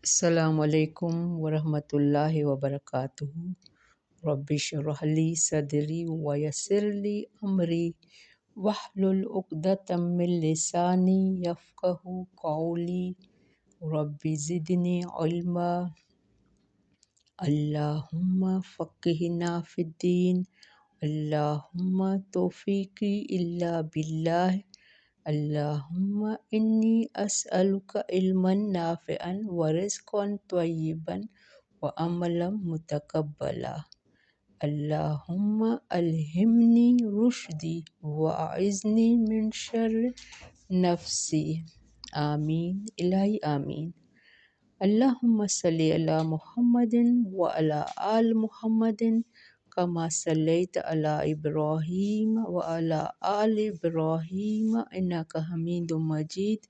السلام علیکم ورحمۃ اللہ وبرکاتہ۔ رب اشرح لی صدری ویسر لی امری واحلل عقدۃ من لسانی یفقہوا قولی۔ رب زدنی علما، اللہم فقہنا فی الدین، اللہم توفیقی الا باللہ، اللہم انی اسألک علما نافعا ورزقا طیبا وعملا متقبلا۔ اللہم الہمنی رشدی واعذنی من شر نفسی۔ آمین الہی آمین۔ اللہم صلی علی محمد وعلی آل محمد کما صلیت علی ابراہیم وعلی آل ابراہیم انک حمید مجید۔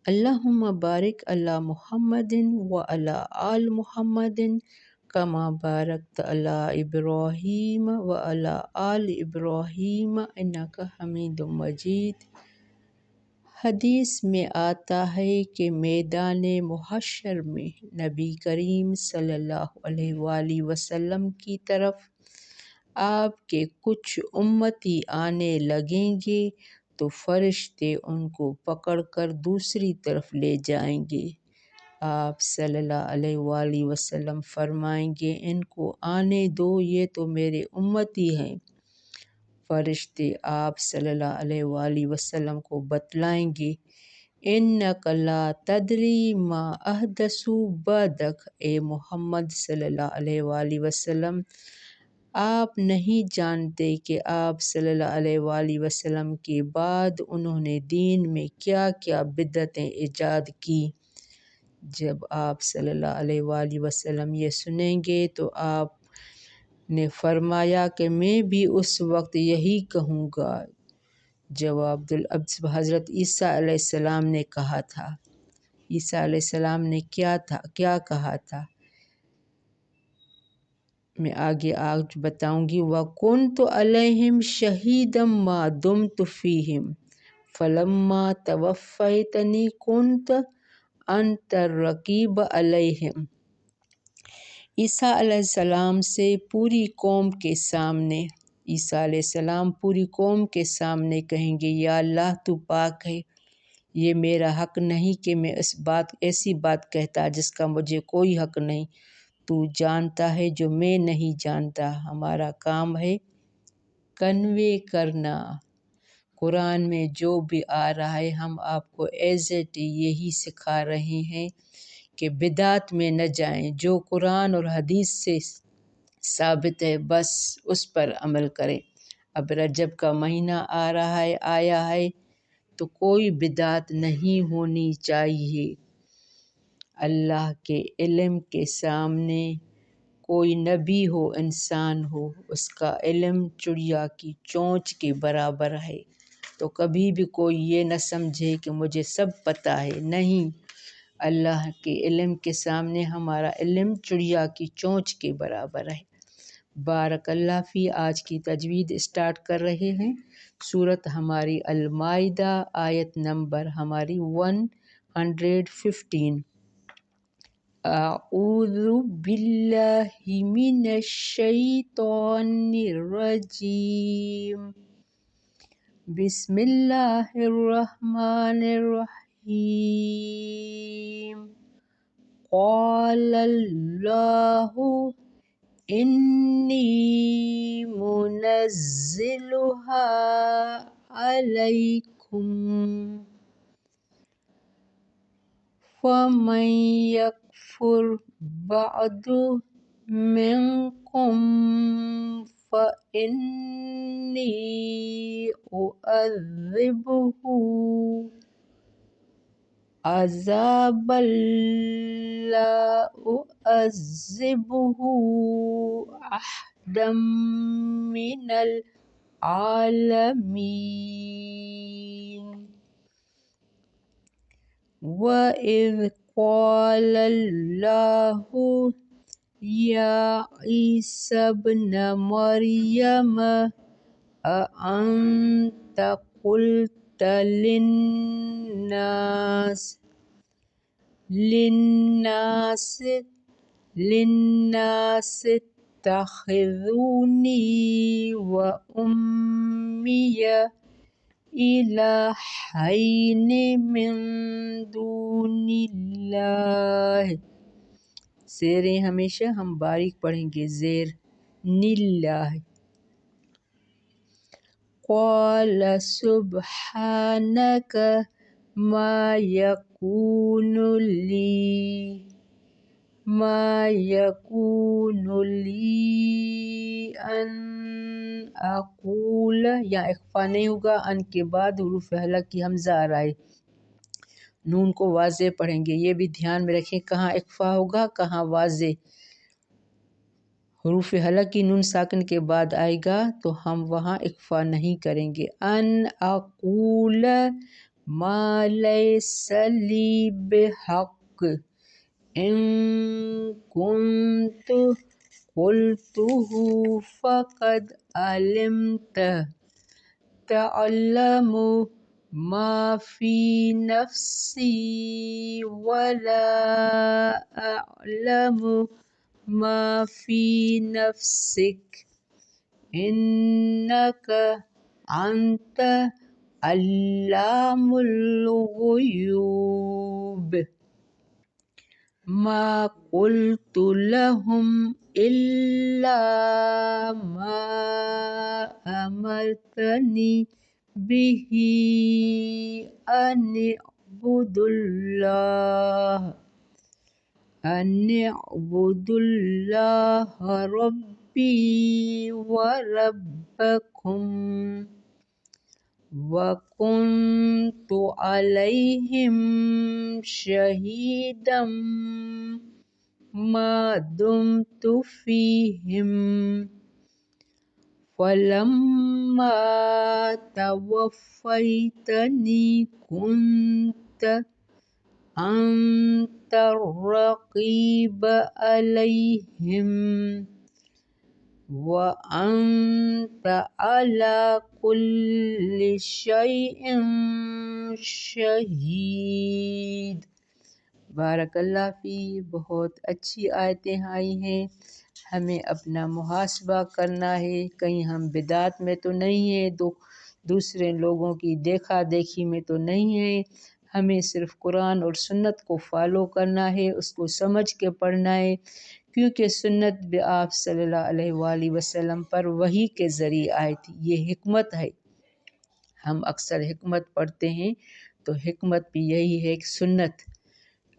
اللہم بارک علی محمد وعلی آل محمد کما بارکت علی ابراہیم وعلی آل ابراہیم انک حمید مجید۔ حدیث میں آتا ہے کہ میدان محشر میں نبی کریم صلی اللہ علیہ وآلہ وسلم کی طرف آپ کے کچھ امتی آنے لگیں گے تو فرشتے ان کو پکڑ کر دوسری طرف لے جائیں گے۔ آپ صلی اللہ علیہ وآلہ وسلم فرمائیں گے ان کو آنے دو، یہ تو میرے امتی ہیں۔ فرشتے آپ صلی اللہ علیہ وآلہ وسلم کو بتلائیں گے اِنَّکَ لَا تَدْرِی مَا أَحْدَثُوا بَعْدَکَ، اے محمد صلی اللہ علیہ وآلہ وسلم آپ نہیں جانتے کہ آپ صلی اللہ علیہ وآلہ وسلم کے بعد انہوں نے دین میں کیا کیا بدعتیں ایجاد کی۔ جب آپ صلی اللہ علیہ وآلہ وسلم یہ سنیں گے تو آپ نے فرمایا کہ میں بھی اس وقت یہی کہوں گا جو حضرت عیسیٰ علیہ السلام نے کہا تھا۔ عیسیٰ علیہ السلام نے کیا کہا تھا، میں آگے بتاؤں گی۔ وَكُنْتُ عَلَيْهِمْ شَهِيدًا مَا دُمْتُ فِيهِمْ فَلَمَّا تَوَفَّيْتَنِي كُنْتَ أَنْتَ الرَّقِيبَ عَلَيْهِمْ۔ عیسیٰ علیہ السلام سے پوری قوم کے سامنے، عیسیٰ علیہ السلام پوری قوم کے سامنے کہیں گے یا اللہ تو پاک ہے، یہ میرا حق نہیں کہ میں ایسی بات کہتا جس کا مجھے کوئی حق نہیں، تو جانتا ہے جو میں نہیں جانتا۔ ہمارا کام ہے کنوے کرنا، قرآن میں جو بھی آ رہا ہے ہم آپ کو یہی سکھا رہے ہیں کہ بدعت میں نہ جائیں، جو قرآن اور حدیث سے ثابت ہے بس اس پر عمل کریں۔ اب رجب کا مہینہ آیا ہے تو کوئی بدعت نہیں ہونی چاہیے۔ اللہ کے علم کے سامنے کوئی نبی ہو انسان ہو، اس کا علم چڑیا کی چونچ کے برابر ہے، تو کبھی بھی کوئی یہ نہ سمجھے کہ مجھے سب پتہ ہے، نہیں، اللہ کے علم کے سامنے ہمارا علم چڑیا کی چونچ کے برابر ہے۔ بارک اللہ فی۔ آج کی تجوید اسٹارٹ کر رہے ہیں۔ سورت ہماری المائدہ، آیت نمبر ہماری 115۔ اعوذ باللہ من الشیطان الرجیم، بسم اللہ الرحمن الرحیم۔ قال اللہ انی منزلها علیکم فمن یکفر بعد منکم فإنی أعذبه عذابا لا أعذبه أحدا من العالمين۔ وَإِذْ قَالَ اللَّهُ يَا عِيسَى ابْنَ مَرْيَمَ أَأَنْتَ قُلْتَ لِلنَّاسِ للناس اتخذوني وأمي إلهين من دون اللہ. زیریں ہمیشہ ہم باریک پڑھیں گے، زیر نِلّہ. قال سبحانك ما يكون لي أن أقول، یا اخفا نہیں ہوگا، ان کے بعد حروف حلق کی حمزہ آ رہا ہے. نون کو واضح پڑھیں گے، یہ بھی دھیان میں رکھیں کہاں اخفا ہوگا کہاں واضح. حروف حلق کی نون ساکن کے بعد آئے گا تو ہم وہاں اخفا نہیں کریں گے. ان اقول ما لیس لی بحق ان کنت قلته فقد علمته تعلم ما في نفسي ولا أعلم ما في نفسك إنك أنت علام الغيوب. ما قلت لهم إلا ما أمرتني به أن اعبدوا الله ربي وربكم وكنت عليهم شهيدا ما دمت فيهم فلما توفيتني كنت أنت الرقيب عليهم وأنت على كل شيء شهيد. بارک اللہ فی. بہت اچھی آیتیں آئی ہیں. ہمیں اپنا محاسبہ کرنا ہے، کہیں ہم بدعت میں تو نہیں ہیں، دوسرے لوگوں کی دیکھا دیکھی میں تو نہیں ہیں. ہمیں صرف قرآن اور سنت کو فالو کرنا ہے، اس کو سمجھ کے پڑھنا ہے، کیونکہ سنت بھی آپ صلی اللہ علیہ وآلہ وسلم پر وحی کے ذریعے آئی تھی. یہ حکمت ہے. ہم اکثر حکمت پڑھتے ہیں تو حکمت بھی یہی ہے کہ سنت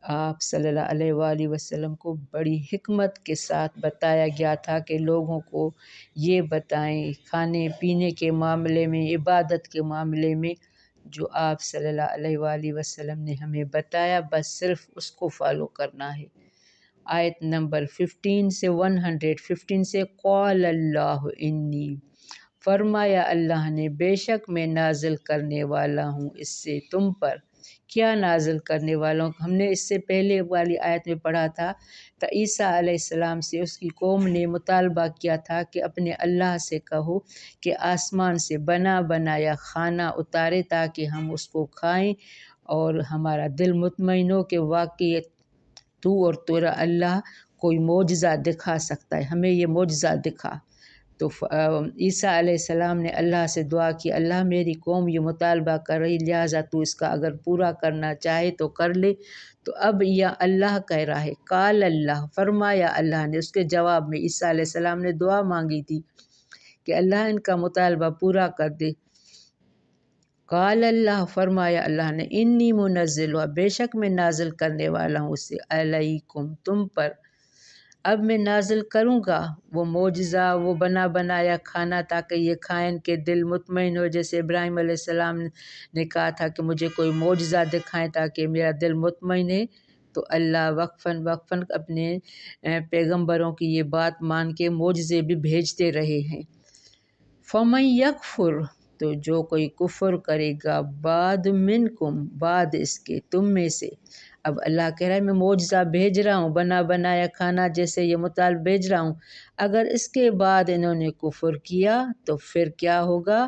آپ صلی اللہ علیہ وآلہ وسلم کو بڑی حکمت کے ساتھ بتایا گیا تھا کہ لوگوں کو یہ بتائیں کھانے پینے کے معاملے میں، عبادت کے معاملے میں، جو آپ صلی اللہ علیہ وآلہ وسلم نے ہمیں بتایا بس صرف اس کو فالو کرنا ہے. آیت نمبر 15 سے 115 سے قال اللہ انی، فرمایا اللہ نے بے شک میں نازل کرنے والا ہوں اس سے تم پر. کیا نازل کرنے والا ہوں؟ ہم نے اس سے پہلے والی آیت میں پڑھا تھا تو عیسیٰ علیہ السلام سے اس کی قوم نے مطالبہ کیا تھا کہ اپنے اللہ سے کہو کہ آسمان سے بنا بنایا کھانا اتارے تاکہ ہم اس کو کھائیں اور ہمارا دل مطمئن ہو کہ واقعی تو اور تیرا اللہ کوئی معجزہ دکھا سکتا ہے، ہمیں یہ معجزہ دکھا. تو عیسیٰ علیہ السلام نے اللہ سے دعا کی، اللہ میری قوم یہ مطالبہ کر رہی، لہٰذا تو اس کا اگر پورا کرنا چاہے تو کر لے. تو اب یہ اللہ کہہ رہا ہے، قال اللہ، فرمایا اللہ نے. اس کے جواب میں عیسیٰ علیہ السلام نے دعا مانگی تھی کہ اللہ ان کا مطالبہ پورا کر دے. قال اللہ، فرمایا اللہ نے، انی منزلہ، بے شک میں نازل کرنے والا ہوں اسے، علیکم، تم پر. اب میں نازل کروں گا وہ معجزہ، وہ بنا بنایا کھانا تاکہ یہ کھائیں کہ دل مطمئن ہو، جیسے ابراہیم علیہ السلام نے کہا تھا کہ مجھے کوئی معجزہ دکھائیں تاکہ میرا دل مطمئن ہے. تو اللہ وقفاً اپنے پیغمبروں کی یہ بات مان کے معجزے بھی بھیجتے رہے ہیں. فمن یکفر، تو جو کوئی کفر کرے گا، بعد منکم، بعد اس کے تم میں سے. اب اللہ کہہ رہا ہے میں معجزہ بھیج رہا ہوں، بنا بنایا کھانا جیسے یہ مطالبہ بھیج رہا ہوں، اگر اس کے بعد انہوں نے کفر کیا تو پھر کیا ہوگا؟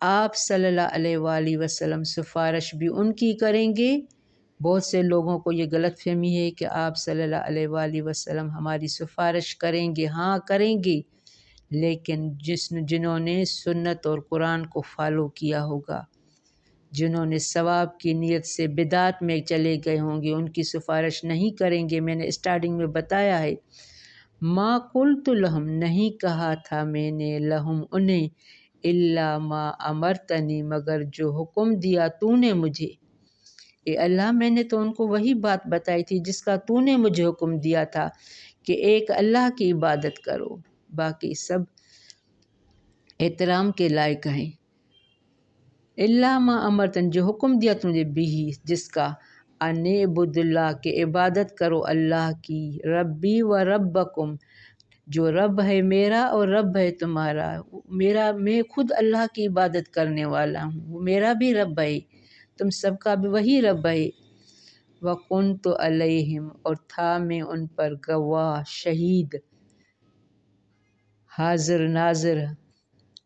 آپ صلی اللہ علیہ وآلہ وسلم سفارش بھی ان کی کریں گے۔ بہت سے لوگوں کو یہ غلط فہمی ہے کہ آپ صلی اللہ علیہ وآلہ وسلم ہماری سفارش کریں گے، ہاں کریں گے، لیکن جنہوں نے سنت اور قرآن کو فالو کیا ہوگا، جنہوں نے ثواب کی نیت سے بدعت میں چلے گئے ہوں گے، ان کی سفارش نہیں کریں گے۔ میں نے اسٹارٹنگ میں بتایا ہے، ما قلت لہم، نہیں کہا تھا میں نے، لہم انہیں، الا ما امرتنی، مگر جو حکم دیا تو نے مجھے۔ اے اللہ، میں نے تو ان کو وہی بات بتائی تھی جس کا تو نے مجھے حکم دیا تھا کہ ایک اللہ کی عبادت کرو، باقی سب احترام کے لائق ہیں۔ الا ما امرتن، جو حکم دیا تجھے بھی، جس کا، ان اعبد اللہ، کہ عبادت کرو اللہ کی، ربی و ربکم، جو رب ہے میرا اور رب ہے تمہارا۔ میں خود اللہ کی عبادت کرنے والا ہوں، وہ میرا بھی رب ہے، تم سب کا بھی وہی رب ہے۔ وَكُنْتُ عَلَيْهِمْ، اور تھا میں ان پر گواہ، شہید، حاضر ناظر،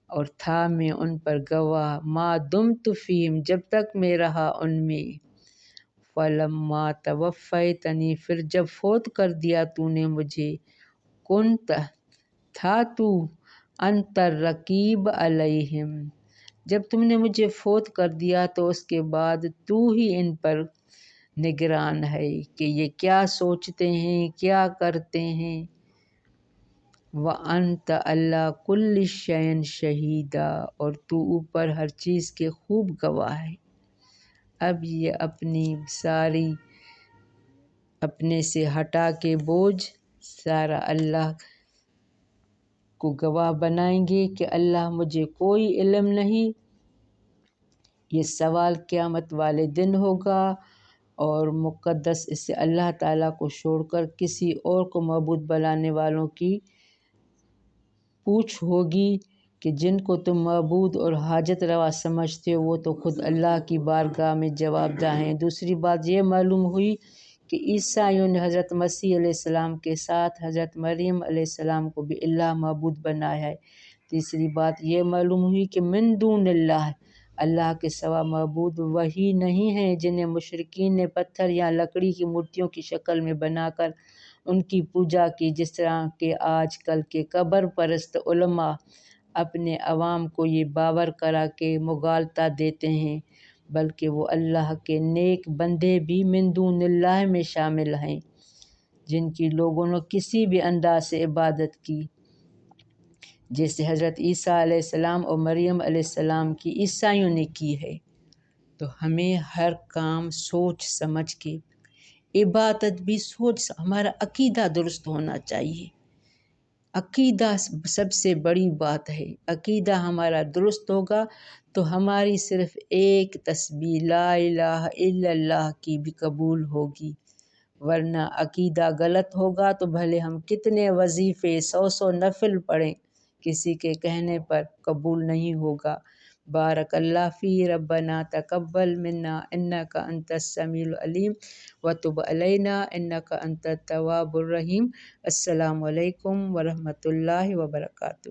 اور تھا میں ان پر گواہ، ما دمت فیہم، جب تک میں رہا ان میں۔ فَلَمَّا تَوَفَّیْتَنِی، پھر جب فوت کر دیا تو نے مجھے، کنت، تھا تو، انت الرقیب علیہم، جب تم نے مجھے فوت کر دیا تو اس کے بعد تو ہی ان پر نگران ہے کہ یہ کیا سوچتے ہیں، کیا کرتے ہیں۔ وَأَنْتَ عَلَىٰ كُلِّ شَيْءٍ شَهِيدٌ، اور تو اوپر ہر چیز کے خوب گواہ ہے۔ اب یہ اپنی ساری اپنے سے ہٹا کے بوجھ سارا اللہ کو گواہ بنائیں گے کہ اللہ مجھے کوئی علم نہیں۔ یہ سوال قیامت والے دن ہوگا، اور مقدس اس سے اللہ تعالیٰ کو چھوڑ کر کسی اور کو معبود بنانے والوں کی پوچھ ہوگی کہ جن کو تم معبود اور حاجت روا سمجھتے ہو وہ تو خود اللہ کی بارگاہ میں جواب دہ ہیں۔ دوسری بات یہ معلوم ہوئی کہ عیسائیوں نے حضرت مسیح علیہ السلام کے ساتھ حضرت مریم علیہ السلام کو بھی اللہ معبود بنایا ہے۔ تیسری بات یہ معلوم ہوئی کہ من دون اللہ، اللہ کے سوا معبود وہی نہیں ہیں جنہیں مشرکین نے پتھر یا لکڑی کی مورتیوں کی شکل میں بنا کر ان کی پوجا کی، جس طرح کہ آج کل کے قبر پرست علماء اپنے عوام کو یہ باور کرا کے مغالطہ دیتے ہیں، بلکہ وہ اللہ کے نیک بندے بھی من دون اللہ میں شامل ہیں، جن کی لوگوں نے کسی بھی انداز سے عبادت کی، جیسے حضرت عیسیٰ علیہ السلام اور مریم علیہ السلام کی عیسائیوں نے کی ہے۔ تو ہمیں ہر کام سوچ سمجھ کے، عبادت بھی ہمارا عقیدہ درست ہونا چاہیے۔ عقیدہ سب سے بڑی بات ہے، عقیدہ ہمارا درست ہوگا تو ہماری صرف ایک تسبیح لا الہ الا اللہ کی بھی قبول ہوگی، ورنہ عقیدہ غلط ہوگا تو بھلے ہم کتنے وظیفے 100 نفل پڑھیں، کسی کے کہنے پر قبول نہیں ہوگا۔ بارک اللہ فی، ربنا تقبل منا انک انت السمیع العلیم وتب علینا انک انت التواب الرحیم۔ السلام علیکم ورحمۃ اللہ وبرکاتہ۔